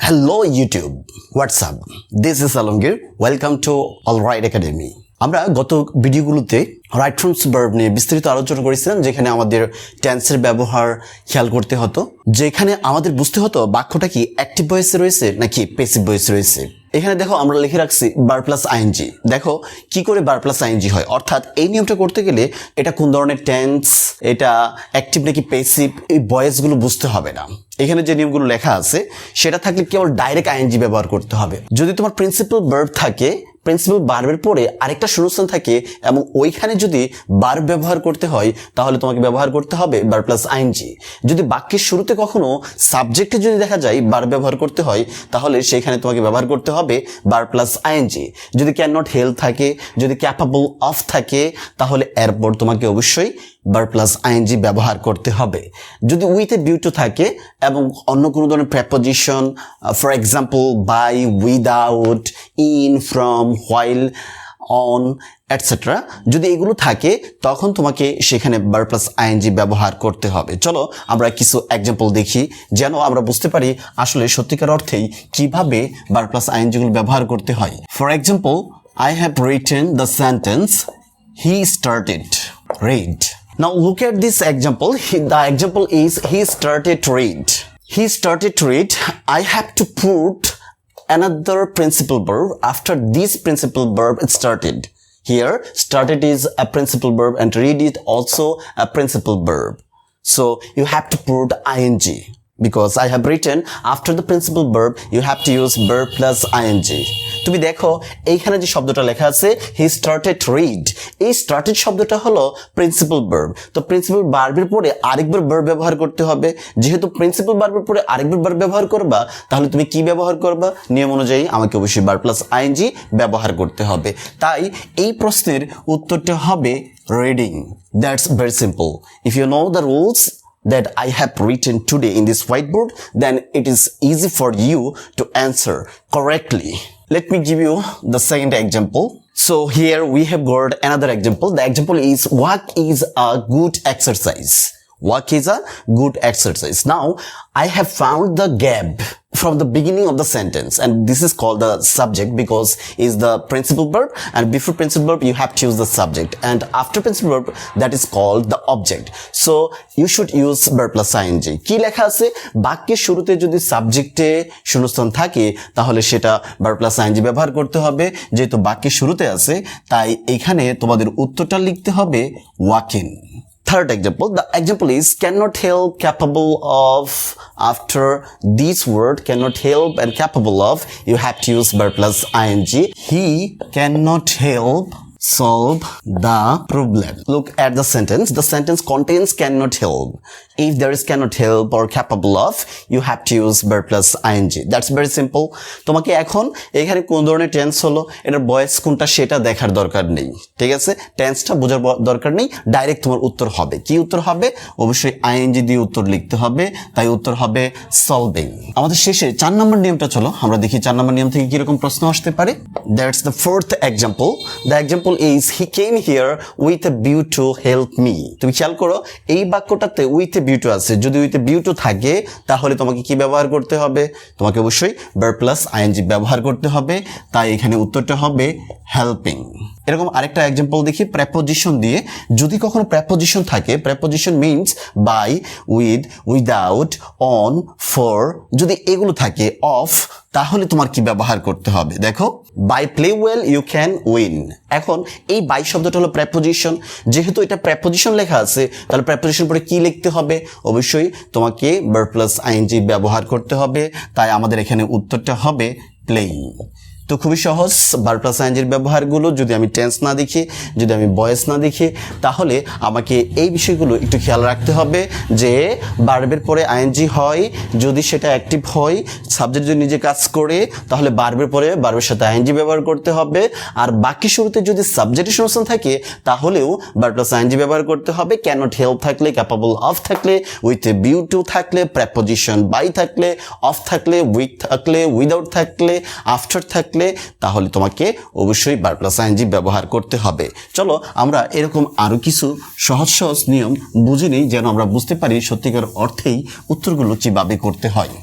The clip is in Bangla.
Hello YouTube, what's up? This is Alamgir. Welcome to All Right Academy. আমরা গত ভিডিওগুলোতে রাইট ফর্মস ভার্ব নিয়ে বিস্তারিত আলোচনা করেছিলাম, যেখানে আমাদের টেন্সের ব্যবহার খেয়াল করতে হতো, যেখানে আমাদের বুঝতে হতো বাক্যটা কি অ্যাক্টিভ ভয়েসে রয়েছে নাকি প্যাসিভ ভয়েসে রয়েছে। এখানে দেখো আমরা লিখে রাখছি ভার্ব প্লাস আইএনজি। দেখো কি করে ভার্ব প্লাস আইএনজি হয়, অর্থাৎ এই নিয়মটা করতে গেলে এটা কোন ধরনের টেন্স, এটা অ্যাক্টিভ নাকি প্যাসিভ, এই ভয়েসগুলো বুঝতে হবে না। এখানে যে নিয়মগুলো লেখা আছে সেটা থাকলে কেবল ডাইরেক্ট আইএনজি ব্যবহার করতে হবে। যদি তোমার প্রিন্সিপাল ভার্ব থাকে, প্রিন্সিপাল ভার্বের পরে আরেকটা শূন্যস্থান থাকে এবং ওইখানে যদি ভার্ব ব্যবহার করতে হয় তাহলে তোমাকে ব্যবহার করতে হবে ভার্ব প্লাস আইএনজি। যদি বাক্যের শুরুতে কখনো সাবজেক্টে যদি দেখা যায় ভার্ব ব্যবহার করতে হয় তাহলে সেইখানে তোমাকে ব্যবহার করতে হবে ভার্ব প্লাস আইএনজি। যদি ক্যান নট হেল্প থাকে, যদি ক্যাপাবল অফ থাকে, তাহলে এরপর তোমাকে অবশ্যই ভার্ব প্লাস আইএনজি ব্যবহার করতে হবে। যদি উইথ এ ভিউ টু থাকে এবং অন্য কোনো ধরনের preposition, for example by, without, in, from, while, on, etcetera, যদি এগুলো থাকে তখন তোমাকে সেখানে ভার্ব প্লাস আইএনজি ব্যবহার করতে হবে। চলো আমরা কিছু এক্সাম্পল দেখি যেন আমরা বুঝতে পারি আসলে সত্যিকার অর্থেই কিভাবে ভার্ব প্লাস আইএনজিগুলো ব্যবহার করতে হয়। For example, I have written the sentence he started read. Now look at this example. The example is he started to read. He started to read. I have to put another principal verb after this principal verb started. Here started is a principal verb and read is also a principal verb. So you have to put ing. Because I have written after the principal verb, you have to use verb plus ing. তুমি দেখো এইখানে যে শব্দটা লেখা আছে he started to read, এই started শব্দটা হলো প্রিন্সিপাল ভার্ব। তো প্রিন্সিপাল ভার্বের পরে আরেকবার ভার্ব ব্যবহার করতে হবে। যেহেতু প্রিন্সিপাল ভার্বের পরে আরেকবার ভার্ব ব্যবহার করবা, তাহলে তুমি কি ব্যবহার করবা? নিয়ম অনুযায়ী আমাকে অবশ্যই ভার্ব প্লাস আইএনজি ব্যবহার করতে হবে। তাই এই প্রশ্নের উত্তরটা হবে reading. That's very simple. If you know the rules that I have written today in this whiteboard, then it is easy for you to answer correctly. Let me give you the second example. So here we have got another example. The example is what is a good exercise? What is a good exercise? Now I have found the gap from the beginning of the sentence, and this is called the subject because is the principal verb, and before principal verb you have to use the subject, and after principal verb that is called the object. So you should use verb plus ing. কি লেখা আছে? বাক্যের শুরুতে যদি সাবজেক্টে শূন্যস্থান থাকে তাহলে সেটা verb plus ing ব্যবহার করতে হবে। যেহেতু বাক্যের শুরুতে আছে তাই এখানে তোমাদের উত্তরটা লিখতে হবে walking. Third example, the example is cannot help, capable of. After this word cannot help and capable of, you have to use verb plus ing. He cannot help solve the problem. Look at the sentence. The sentence contains cannot help. If there is cannot help or capable of, you have to use verb plus ing. That's very simple. তোমাকে এখন এখানে কোন ধরনের টেন্স হলো, এটার ভয়েস কোনটা সেটা দেখার দরকার নেই, ঠিক আছে? টেন্সটা বোঝার দরকার নেই, ডাইরেক্ট তোমার উত্তর হবে। কি উত্তর হবে? অবশ্যই ing দিয়ে উত্তর লিখতে হবে, তাই উত্তর হবে সলভিং। আমাদের শেষে 4 নম্বর নিয়মটা চলো আমরা দেখি 4 নম্বর নিয়ম থেকে কিরকম প্রশ্ন আসতে পারে। That's the fourth example. The example is he came here with a view to help me. তুমি খেয়াল করো এই বাক্যটাতে with a view to আছে। যদি with a view to থাকে তাহলে তোমাকে কি ব্যবহার করতে হবে? তোমাকে অবশ্যই verb plus ing ব্যবহার করতে হবে। তাই এখানে উত্তরটা হবে helping. এরকম আরেকটা एग्जांपल দেখি প্রেপোজিশন দিয়ে। যদি কখনো প্রেপোজিশন থাকে, preposition means by, with, without, on, for, যদি এগুলো থাকে, অফ, তাহলে তোমার কি ব্যবহার করতে হবে? দেখো by play well you can win. এখন এই বাই শব্দটা হলো প্রেপোজিশন। যেহেতু এটা প্রেপোজিশন লেখা আছে তাহলে প্রেপোজিশন পরে কি লিখতে হবে? অবশ্যই তোমাকে ভার্ব প্লাস আইএনজি ব্যবহার করতে হবে। তাই আমাদের এখানে উত্তরটা হবে প্লেইং। তো খুবই সহজ ভার্ব প্লাস আইএনজির ব্যবহারগুলো। যদি আমি টেন্স না দেখি, যদি আমি ভয়েস না দেখি, তাহলে আমাকে এই বিষয়গুলো একটু খেয়াল রাখতে হবে যে ভার্বের পরে আইএনজি হয় যদি সেটা অ্যাক্টিভ হয়, সাবজেক্ট যদি নিজে কাজ করে তাহলে ভার্বের পরে ভার্বের সাথে আইএনজি ব্যবহার করতে হবে। আর বাকি শুরুতে যদি সাবজেক্টের শূন্যস্থান থাকে তাহলেও ভার্ব প্লাস আইএনজি ব্যবহার করতে হবে। ক্যানট হেল্প থাকলে, ক্যাপাবল অফ থাকলে, উইথ এ ভিউ টু থাকলে, প্রেপোজিশন বাই থাকলে, অফ থাকলে, উইথ থাকলে, উইদাউট থাকলে, আফটার থাকলে, তাহলে তোমাকে অবশ্যই ভার্ব প্লাস আইএনজি ব্যবহার করতে হবে। চলো আমরা এরকম আরো কিছু সহজ সহজ নিয়ম বুঝে নিই যেন আমরা বুঝতে পারি সত্যিকার অর্থেই উত্তরগুলো কিভাবে করতে হয়।